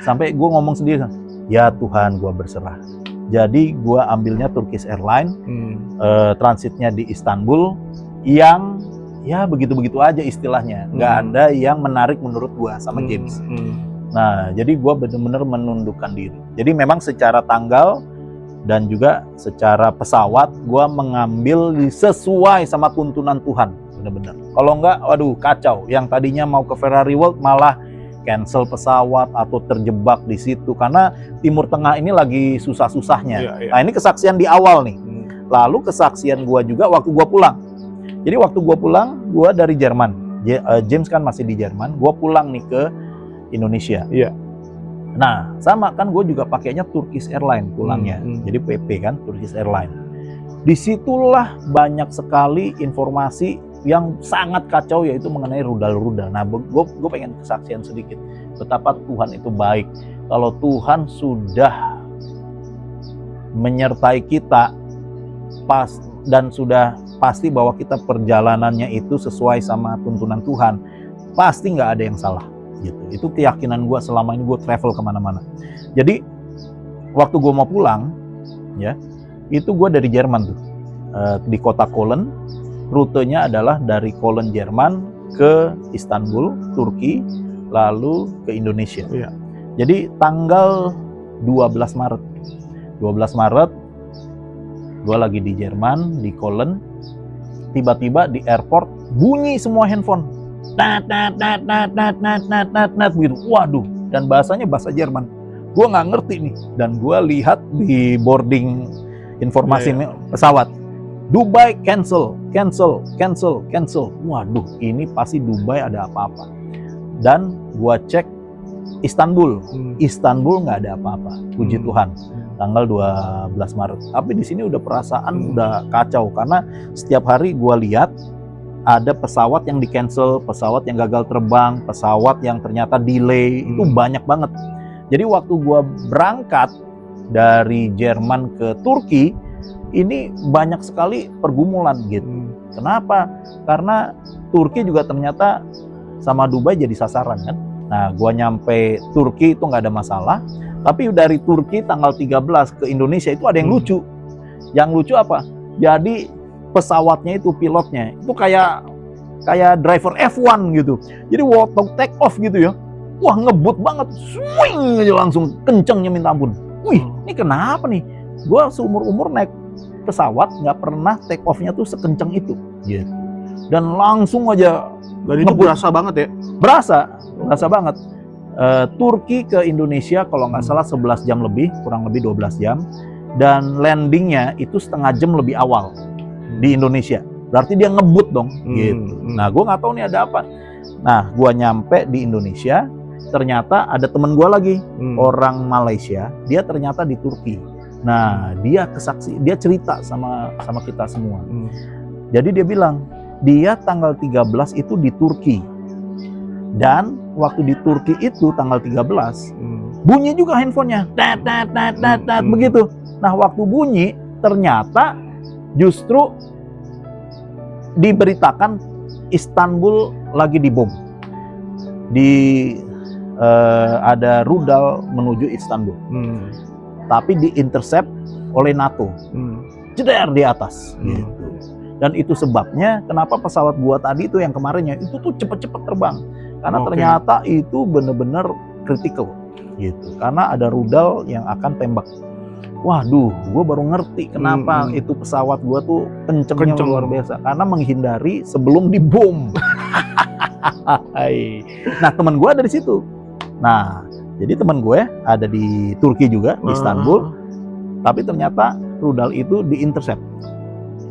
Sampai gue ngomong sendiri, ya Tuhan, gue berserah. Jadi gue ambilnya Turkish Airlines, transitnya di Istanbul, yang ya begitu-begitu aja istilahnya, nggak ada yang menarik menurut gue sama James. Nah, jadi gue benar-benar menundukkan diri. Jadi memang secara tanggal dan juga secara pesawat, gue mengambil sesuai sama tuntunan Tuhan, benar-benar. Kalau enggak, waduh kacau. Yang tadinya mau ke Ferrari World malah cancel pesawat atau terjebak di situ karena Timur Tengah ini lagi susah-susahnya. Nah, ini kesaksian di awal nih. Lalu kesaksian gue juga waktu gue pulang. Jadi waktu gue pulang, gue dari Jerman. James kan masih di Jerman. Gue pulang nih ke Indonesia. Nah, sama kan gue juga pakainya Turkish Airlines pulangnya. Jadi PP kan, Turkish Airlines. Disitulah banyak sekali informasi yang sangat kacau, yaitu mengenai rudal-rudal. Nah, gue pengen kesaksian sedikit betapa Tuhan itu baik. Kalau Tuhan sudah menyertai kita dan sudah pasti bahwa kita perjalanannya itu sesuai sama tuntunan Tuhan, pasti nggak ada yang salah. Gitu. Itu keyakinan gue selama ini gue travel kemana-mana. Jadi waktu gue mau pulang, ya itu gue dari Jerman tuh, di kota Köln. Rutenya adalah dari Köln Jerman ke Istanbul Turki, lalu ke Indonesia. Jadi tanggal 12 Maret Gue lagi di Jerman, di Köln, tiba-tiba di airport bunyi semua handphone. Nat gitu. Waduh, dan bahasanya bahasa Jerman. Gue nggak ngerti nih. Dan gue lihat di boarding informasi pesawat, Dubai cancel. Waduh, ini pasti Dubai ada apa-apa. Dan gue cek Istanbul nggak ada apa-apa. Puji Tuhan. Tanggal 12 Maret. Tapi di sini udah perasaan udah kacau karena setiap hari gue lihat ada pesawat yang di-cancel, pesawat yang gagal terbang, pesawat yang ternyata delay, itu banyak banget. Jadi waktu gue berangkat dari Jerman ke Turki, ini banyak sekali pergumulan gitu. Kenapa? Karena Turki juga ternyata sama Dubai jadi sasaran kan. Nah, gue nyampe Turki itu nggak ada masalah. Tapi dari Turki tanggal 13 ke Indonesia itu ada yang lucu. Yang lucu apa? Jadi pesawatnya itu pilotnya itu kayak driver F1 gitu. Jadi waktu take off gitu ya. Wah, ngebut banget. Swing aja langsung kencengnya minta ampun. Wih, ini kenapa nih? Gua seumur-umur naik pesawat nggak pernah take off-nya tuh sekenceng itu. Gitu. Dan langsung aja. Dan itu berasa banget ya? Berasa banget. Turki ke Indonesia kalau nggak salah 11 jam lebih, kurang lebih 12 jam. Dan landingnya itu setengah jam lebih awal di Indonesia. Berarti dia ngebut dong, gitu. Nah, gue nggak tahu nih ada apa. Nah, gue nyampe di Indonesia, ternyata ada temen gue lagi, orang Malaysia. Dia ternyata di Turki. Nah, dia cerita sama kita semua. Jadi dia bilang, dia tanggal 13 itu di Turki. Dan waktu di Turki itu tanggal 13, bunyi juga handphonenya, begitu. Nah, waktu bunyi ternyata justru diberitakan Istanbul lagi dibom. Ada rudal menuju Istanbul, tapi diintercept oleh NATO, jeder di atas. Gitu. Dan itu sebabnya kenapa pesawat gua tadi itu yang kemarinnya itu tuh cepet-cepet terbang. Karena ternyata itu benar-benar kritikal gitu. Karena ada rudal yang akan tembak. Waduh, gue baru ngerti kenapa itu pesawat gue tuh kencengnya luar biasa. Karena menghindari sebelum dibom. Nah, teman gue ada di situ. Nah, jadi teman gue ada di Turki juga, di Istanbul. Tapi ternyata rudal itu diintercept.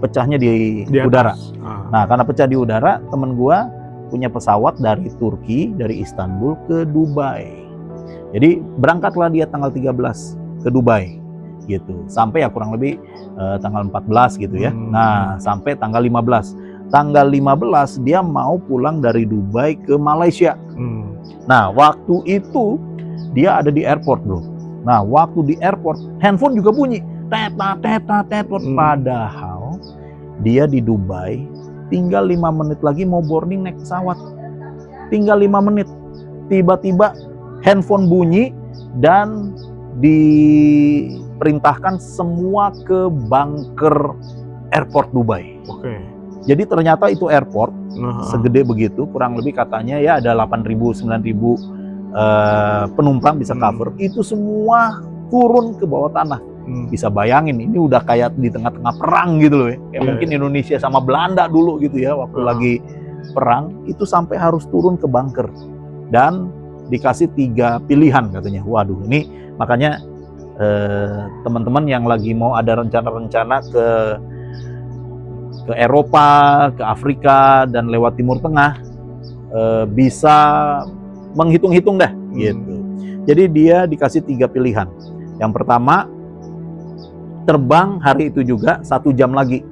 Pecahnya di udara. Nah, karena pecah di udara, teman gue punya pesawat dari Turki, dari Istanbul ke Dubai. Jadi berangkatlah dia tanggal 13 ke Dubai gitu. Sampai ya kurang lebih tanggal 14 gitu ya. Nah, sampai tanggal 15. Tanggal 15 dia mau pulang dari Dubai ke Malaysia. Nah, waktu itu dia ada di airport, bro. Nah, waktu di airport handphone juga bunyi. Padahal dia di Dubai tinggal 5 menit lagi mau boarding naik pesawat. Tinggal 5 menit. Tiba-tiba handphone bunyi dan diperintahkan semua ke bunker airport Dubai. Jadi ternyata itu airport segede begitu, kurang lebih katanya ya ada 8.000, 9.000 penumpang bisa cover. Itu semua turun ke bawah tanah. Bisa bayangin ini udah kayak di tengah-tengah perang gitu loh ya. Kayak mungkin Indonesia sama Belanda dulu gitu ya waktu lagi perang itu sampai harus turun ke bunker dan dikasih 3 pilihan katanya. Waduh, ini makanya teman-teman yang lagi mau ada rencana-rencana ke Eropa, ke Afrika dan lewat Timur Tengah bisa menghitung-hitung dah gitu. Jadi dia dikasih 3 pilihan. Yang pertama, terbang hari itu juga 1 jam lagi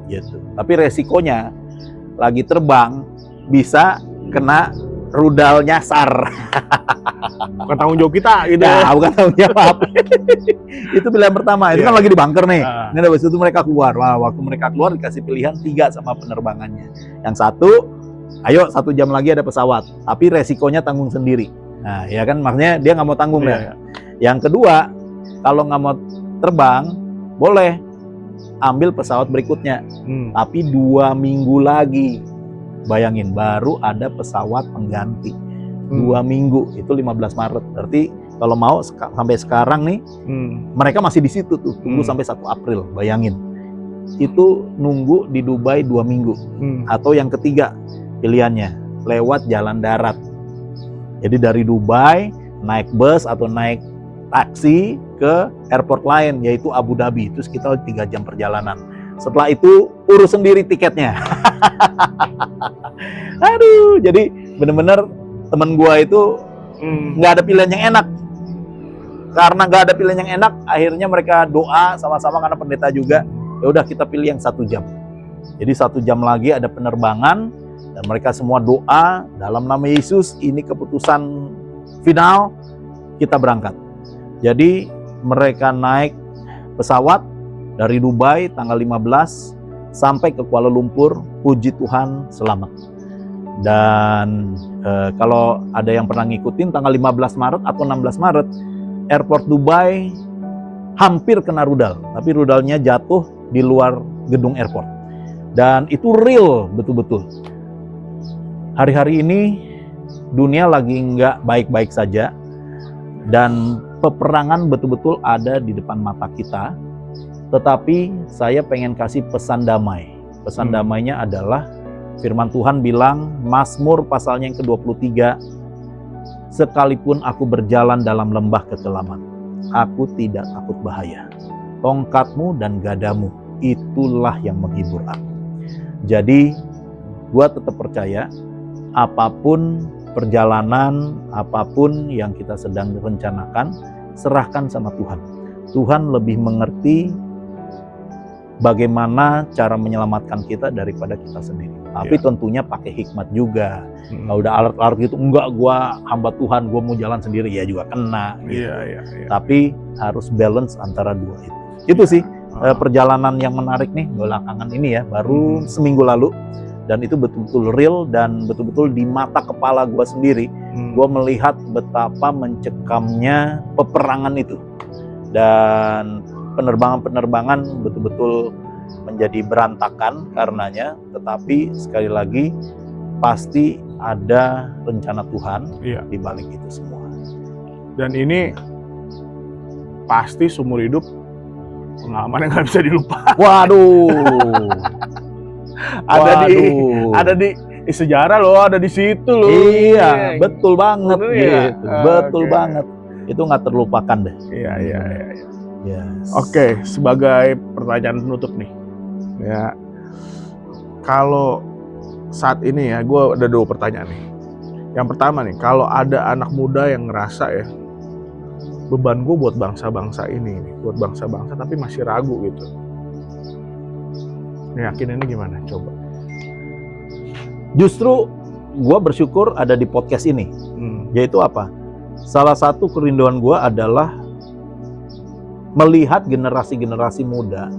gitu. Tapi resikonya lagi terbang bisa kena rudal nyasar. Bukan tanggung jawab kita gitu. Ya, bukan tanggung jawab. Itu pilihan pertama. Itu kan lagi di bunker nih. Nah, habis itu mereka keluar. Wah, waktu mereka keluar dikasih pilihan 3 sama penerbangannya. Yang satu, ayo 1 jam lagi ada pesawat, tapi resikonya tanggung sendiri. Nah, ya kan maksudnya dia nggak mau tanggung dah. Yang kedua, kalau nggak mau terbang, boleh ambil pesawat berikutnya, tapi 2 minggu lagi. Bayangin, baru ada pesawat pengganti. 2 minggu, itu 15 Maret. Berarti kalau mau sampai sekarang nih, mereka masih di situ tuh, tunggu sampai 1 April. Bayangin. itu nunggu di Dubai 2 minggu. Atau yang ketiga pilihannya lewat jalan darat. Jadi dari Dubai naik bus atau naik taksi ke airport lain yaitu Abu Dhabi, itu sekitar 3 jam perjalanan. Setelah itu urus sendiri tiketnya. Aduh, jadi bener-bener temen gua itu nggak ada pilihan yang enak. Karena nggak ada pilihan yang enak, akhirnya mereka doa sama-sama karena pendeta juga. Ya udah kita pilih yang 1 jam. Jadi 1 jam lagi ada penerbangan dan mereka semua doa dalam nama Yesus, ini keputusan final, kita berangkat. Jadi mereka naik pesawat dari Dubai tanggal 15 sampai ke Kuala Lumpur, puji Tuhan selamat. Dan kalau ada yang pernah ngikutin tanggal 15 Maret atau 16 Maret, airport Dubai hampir kena rudal, tapi rudalnya jatuh di luar gedung airport. Dan itu real betul-betul. Hari-hari ini dunia lagi nggak baik-baik saja, dan peperangan betul-betul ada di depan mata kita. Tetapi saya pengen kasih pesan damai. Pesan damainya adalah firman Tuhan bilang, Mazmur pasalnya yang ke-23, sekalipun aku berjalan dalam lembah kekelaman, aku tidak takut bahaya. Tongkatmu dan gadamu, itulah yang menghibur aku. Jadi, gua tetap percaya, apapun perjalanan, apapun yang kita sedang rencanakan, serahkan sama Tuhan. Tuhan lebih mengerti bagaimana cara menyelamatkan kita daripada kita sendiri. Tapi tentunya pakai hikmat juga. Kalau udah alert-alert gitu, enggak, gua hamba Tuhan, gua mau jalan sendiri, ya juga kena. Gitu. Tapi harus balance antara dua itu. Itu sih perjalanan yang menarik nih belakangan ini ya, baru seminggu lalu. Dan itu betul-betul real dan betul-betul di mata kepala gua sendiri. Gua melihat betapa mencekamnya peperangan itu. Dan penerbangan-penerbangan betul-betul menjadi berantakan karenanya, tetapi sekali lagi pasti ada rencana Tuhan di balik itu semua. Dan ini pasti seumur hidup pengalaman yang nggak bisa dilupakan. Waduh, ada di sejarah loh, ada di situ loh. Iya, betul banget gitu. Ya? Betul banget. Itu nggak terlupakan deh. Iya. Yes. Oke, sebagai pertanyaan penutup nih, ya, kalau saat ini ya, gue ada 2 pertanyaan nih. Yang pertama nih, kalau ada anak muda yang ngerasa ya, beban gue buat bangsa-bangsa ini, buat bangsa-bangsa tapi masih ragu gitu. Yakin ini gimana? Coba. Justru gue bersyukur ada di podcast ini. Yaitu apa? Salah satu kerinduan gue adalah melihat generasi-generasi muda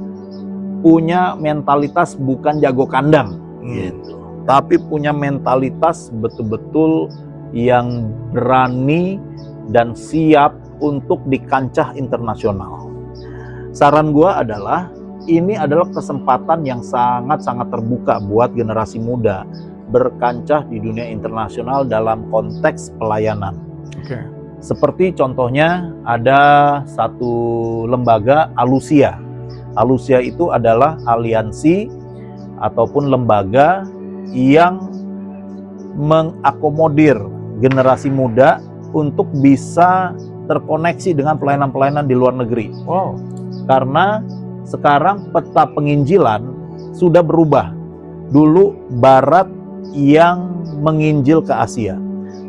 punya mentalitas bukan jago kandang, gitu. Tapi punya mentalitas betul-betul yang berani dan siap untuk di kancah internasional. Saran gue adalah, ini adalah kesempatan yang sangat-sangat terbuka buat generasi muda berkancah di dunia internasional dalam konteks pelayanan. Seperti contohnya ada satu lembaga Alusia. Alusia itu adalah aliansi ataupun lembaga yang mengakomodir generasi muda untuk bisa terkoneksi dengan pelayanan-pelayanan di luar negeri. Karena sekarang peta penginjilan sudah berubah. Dulu Barat yang menginjil ke Asia.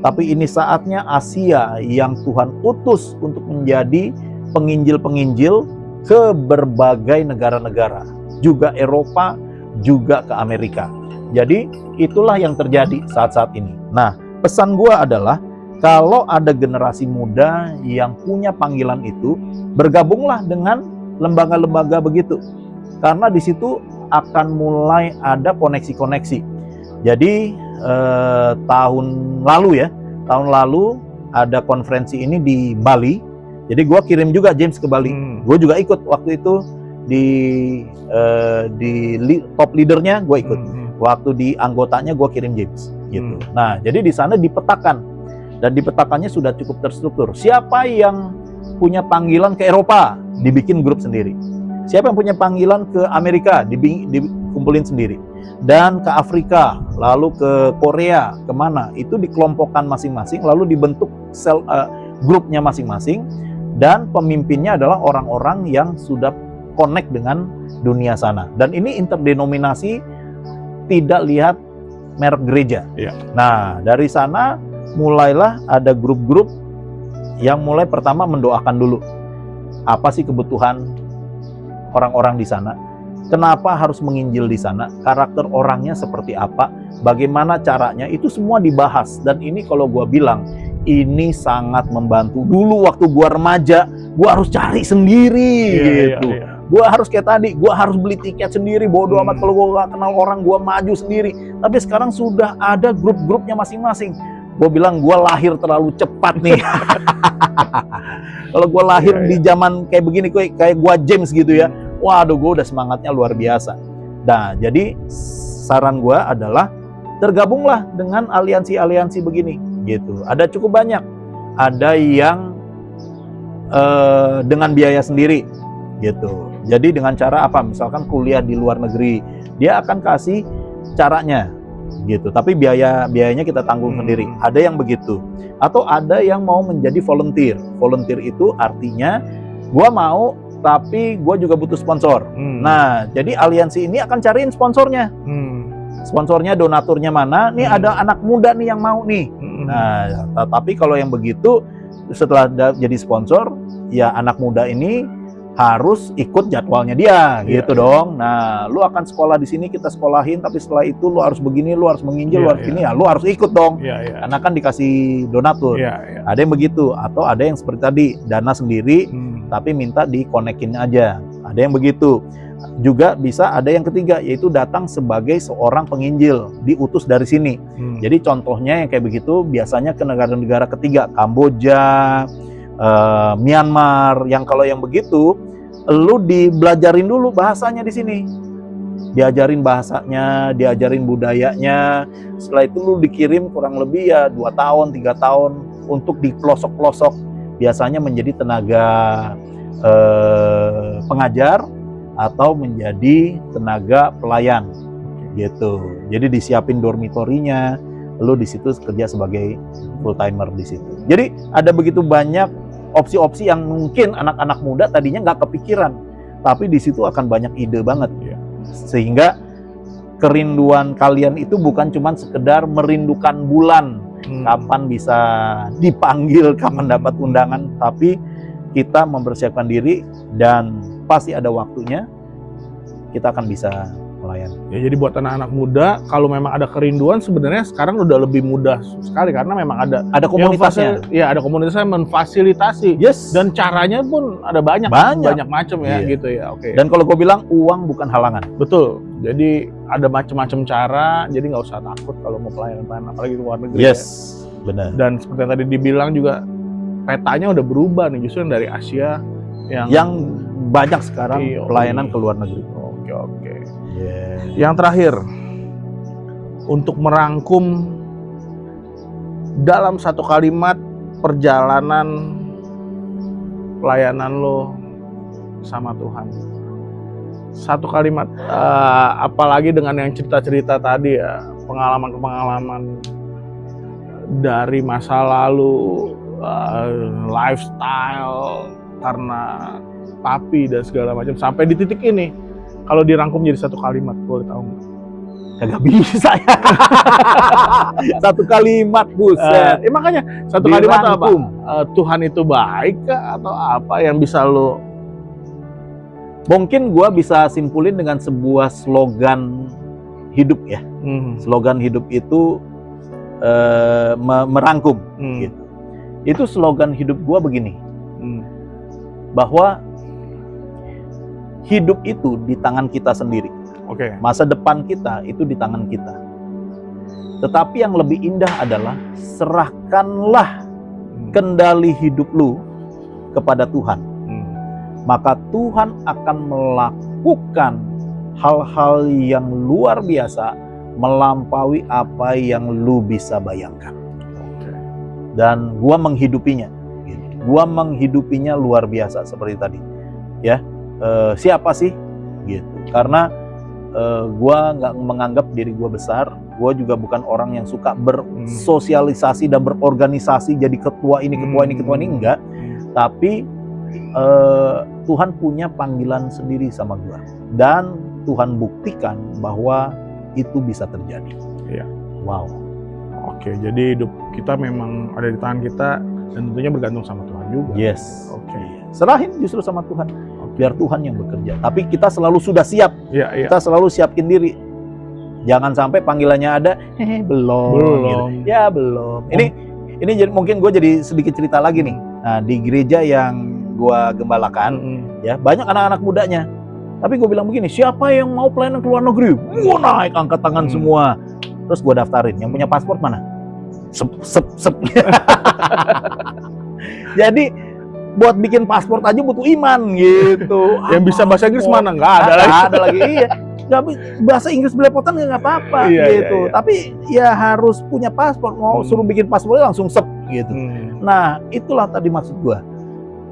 Tapi ini saatnya Asia yang Tuhan utus untuk menjadi penginjil-penginjil ke berbagai negara-negara. Juga Eropa, juga ke Amerika. Jadi itulah yang terjadi saat-saat ini. Nah, pesan gua adalah kalau ada generasi muda yang punya panggilan itu, bergabunglah dengan lembaga-lembaga begitu. Karena di situ akan mulai ada koneksi-koneksi. Jadi tahun lalu ada konferensi ini di Bali. Jadi gue kirim juga James ke Bali. Gue juga ikut waktu itu di top leadernya gue ikut. Waktu di anggotanya gue kirim James. Gitu. Nah, jadi di sana dipetakan dan dipetakannya sudah cukup terstruktur. Siapa yang punya panggilan ke Eropa, dibikin grup sendiri. Siapa yang punya panggilan ke Amerika, dikumpulin sendiri. Dan ke Afrika, lalu ke Korea, kemana, itu dikelompokkan masing-masing, lalu dibentuk grupnya masing-masing, dan pemimpinnya adalah orang-orang yang sudah connect dengan dunia sana. Dan ini interdenominasi, tidak lihat merek gereja. Iya. Nah, dari sana mulailah ada grup-grup yang mulai pertama mendoakan dulu. Apa sih kebutuhan orang-orang di sana? Kenapa harus menginjil di sana? Karakter orangnya seperti apa? Bagaimana caranya? Itu semua dibahas. Dan ini kalau gua bilang, ini sangat membantu. Dulu waktu gua remaja, gua harus cari sendiri gitu. Gua harus kayak tadi, gua harus beli tiket sendiri, bodo amat kalau gua gak kenal orang, gua maju sendiri. Tapi sekarang sudah ada grup-grupnya masing-masing. Gua bilang gua lahir terlalu cepat nih. Kalau gua lahir di zaman kayak begini, kayak gua James gitu ya. Waduh, gua udah semangatnya luar biasa. Nah, jadi saran gua adalah tergabunglah dengan aliansi-aliansi begini gitu. Ada cukup banyak. Ada yang dengan biaya sendiri gitu. Jadi dengan cara apa? Misalkan kuliah di luar negeri, dia akan kasih caranya gitu. Tapi biayanya kita tanggung sendiri. Ada yang begitu. Atau ada yang mau menjadi volunteer. Volunteer itu artinya gua mau tapi gua juga butuh sponsor. Nah, jadi aliansi ini akan cariin sponsornya. Sponsornya, donaturnya mana? Nih ada anak muda nih yang mau nih. Nah, tapi kalau yang begitu setelah jadi sponsor, ya anak muda ini harus ikut jadwalnya dia, gitu dong. Nah, lu akan sekolah di sini, kita sekolahin, tapi setelah itu lu harus begini, lu harus menginjil, lu harus gini, ya lu harus ikut dong. Karena kan dikasih donatur. Ada yang begitu, atau ada yang seperti tadi, dana sendiri, tapi minta dikonekin aja. Ada yang begitu. Juga bisa ada yang ketiga, yaitu datang sebagai seorang penginjil, diutus dari sini. Jadi contohnya yang kayak begitu, biasanya ke negara-negara ketiga, Kamboja, Myanmar, yang kalau yang begitu, lu dibelajarin dulu bahasanya di sini, diajarin bahasanya, diajarin budayanya. Setelah itu lu dikirim kurang lebih ya 2 tahun, 3 tahun untuk di pelosok-pelosok, biasanya menjadi tenaga pengajar atau menjadi tenaga pelayan gitu. Jadi disiapin dormitorinya, lu di situ kerja sebagai full timer di situ. Jadi ada begitu banyak opsi-opsi yang mungkin anak-anak muda tadinya nggak kepikiran, tapi di situ akan banyak ide banget. Sehingga kerinduan kalian itu bukan cuma sekedar merindukan bulan, kapan bisa dipanggil, kapan dapat undangan, tapi kita mempersiapkan diri dan pasti ada waktunya kita akan bisa melayani. Ya, jadi buat anak-anak muda, kalau memang ada kerinduan, sebenarnya sekarang udah lebih mudah sekali karena memang ada komunitasnya. Ya, ada komunitasnya memfasilitasi. Dan caranya pun ada banyak macam ya, gitu ya. Dan kalau gue bilang uang bukan halangan. Betul. Jadi ada macam-macam cara. Jadi nggak usah takut kalau mau pelayanan, apalagi di luar negeri. Benar. Dan seperti yang tadi dibilang juga, petanya udah berubah nih, justru yang dari Asia yang banyak sekarang pelayanan ke luar negeri. Oke. Yang terakhir, untuk merangkum dalam satu kalimat perjalanan pelayanan lo sama Tuhan. Satu kalimat, apalagi dengan yang cerita-cerita tadi ya, pengalaman-pengalaman dari masa lalu, lifestyle karena papi dan segala macam, sampai di titik ini. Kalau dirangkum jadi satu kalimat, boleh tahu nggak? Kagak bisa ya. Satu kalimat, buset. Makanya satu kalimat apa? Tuhan itu baik kah? Atau apa yang bisa lo? Mungkin gua bisa simpulin dengan sebuah slogan hidup ya. Slogan hidup itu merangkum. Gitu. Itu slogan hidup gua begini. Bahwa hidup itu di tangan kita sendiri. Masa depan kita itu di tangan kita. Tetapi yang lebih indah adalah serahkanlah kendali hidup lu kepada Tuhan. Maka Tuhan akan melakukan hal-hal yang luar biasa, melampaui apa yang lu bisa bayangkan. Dan gua menghidupinya. Gua menghidupinya luar biasa seperti tadi. Ya. siapa sih gitu. Karena gua nggak menganggap diri gua besar, gua juga bukan orang yang suka bersosialisasi dan berorganisasi jadi ketua ini enggak. Tapi Tuhan punya panggilan sendiri sama gua, dan Tuhan buktikan bahwa itu bisa terjadi. Iya. Wow. Oke, jadi hidup kita memang ada di tangan kita dan tentunya bergantung sama Tuhan juga. Yes. Oke. Serahin justru sama Tuhan. Biar Tuhan yang bekerja. Tapi kita selalu sudah siap. Iya. Kita selalu siapin diri. Jangan sampai panggilannya ada, belum. Gitu. Ya belum. Ini jadi, mungkin gue jadi sedikit cerita lagi nih. Nah, di gereja yang gue gembalakan, ya banyak anak-anak mudanya. Tapi gue bilang begini, siapa yang mau pelayanan ke luar negeri? Gue naik angkat tangan semua. Terus gue daftarin, yang punya paspor mana? Sep. Jadi buat bikin paspor aja butuh iman gitu. Yang bisa bahasa Inggris mana? Nggak ada lagi. Ada lagi, iya. Bahasa Inggris belepotan nggak apa-apa gitu. Iya. Tapi ya harus punya paspor. Mau suruh bikin paspornya langsung sep gitu. Nah, itulah tadi maksud gue.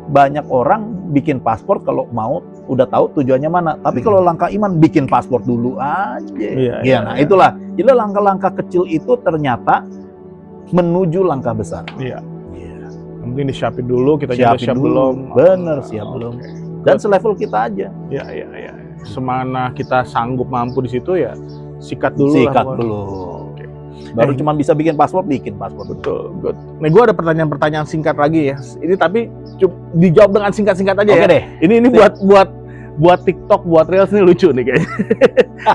Banyak orang bikin paspor kalau mau udah tahu tujuannya mana. Tapi kalau langkah iman bikin paspor dulu aja. Nah, itulah. Jadi langkah-langkah kecil itu ternyata menuju langkah besar. Iya. Mungkin disiapin dulu, kita juga siap belum. Bener, siap belum. Dan selevel kita aja. Iya. Semana kita sanggup mampu di situ ya sikat dulu. Baru cuma bisa bikin paspor. Betul, good. Nih gue ada pertanyaan singkat lagi ya. Ini tapi dijawab dengan singkat-singkat aja. Oke ya. Deh. Ini buat TikTok, buat Reels ini lucu nih kayaknya.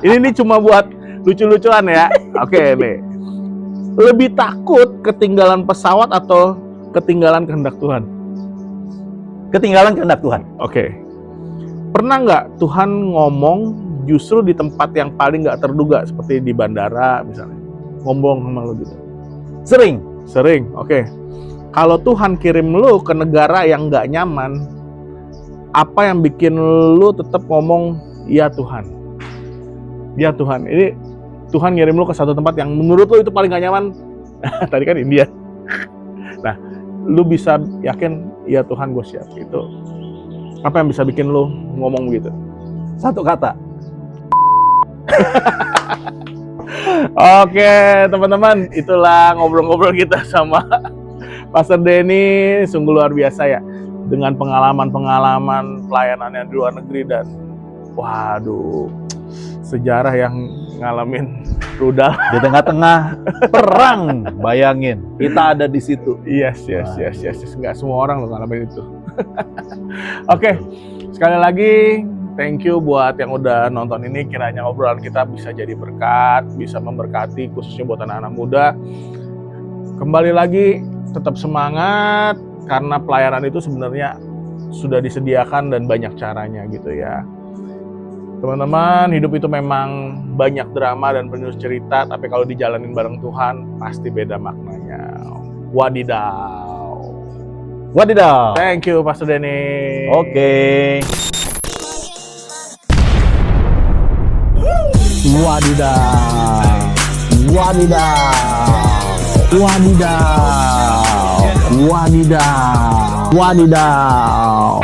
ini cuma buat lucu-lucuan ya. Oke nih. Lebih takut ketinggalan pesawat atau ketinggalan kehendak Tuhan? Ketinggalan kehendak Tuhan. Oke. Pernah nggak Tuhan ngomong justru di tempat yang paling nggak terduga seperti di bandara misalnya? Ngomong sama lu gitu. Sering. Oke. Kalau Tuhan kirim lu ke negara yang nggak nyaman, apa yang bikin lu tetap ngomong ya Tuhan? Ya Tuhan. Ini Tuhan ngirim lu ke satu tempat yang menurut lu itu paling nggak nyaman. Tadi kan India. Nah, lu bisa yakin ya Tuhan gue siap. Itu apa yang bisa bikin lu ngomong gitu? Satu kata. Oke, teman-teman, itulah ngobrol-ngobrol kita sama Pastor Denny, sungguh luar biasa ya, dengan pengalaman-pengalaman pelayanannya di luar negeri dan waduh, sejarah yang ngalamin rudal di tengah-tengah perang. Bayangin, kita ada di situ. Yes. Nggak semua orang loh ngalamin itu. Oke, sekali lagi thank you buat yang udah nonton ini. Kiranya obrolan kita bisa jadi berkat, bisa memberkati khususnya buat anak-anak muda. Kembali lagi, tetap semangat karena pelayanan itu sebenarnya sudah disediakan dan banyak caranya gitu ya. Teman-teman, hidup itu memang banyak drama dan penuh cerita, tapi kalau dijalanin bareng Tuhan pasti beda maknanya. Wadidaw. Thank you Pastor Denny. Oke. Wadidaw.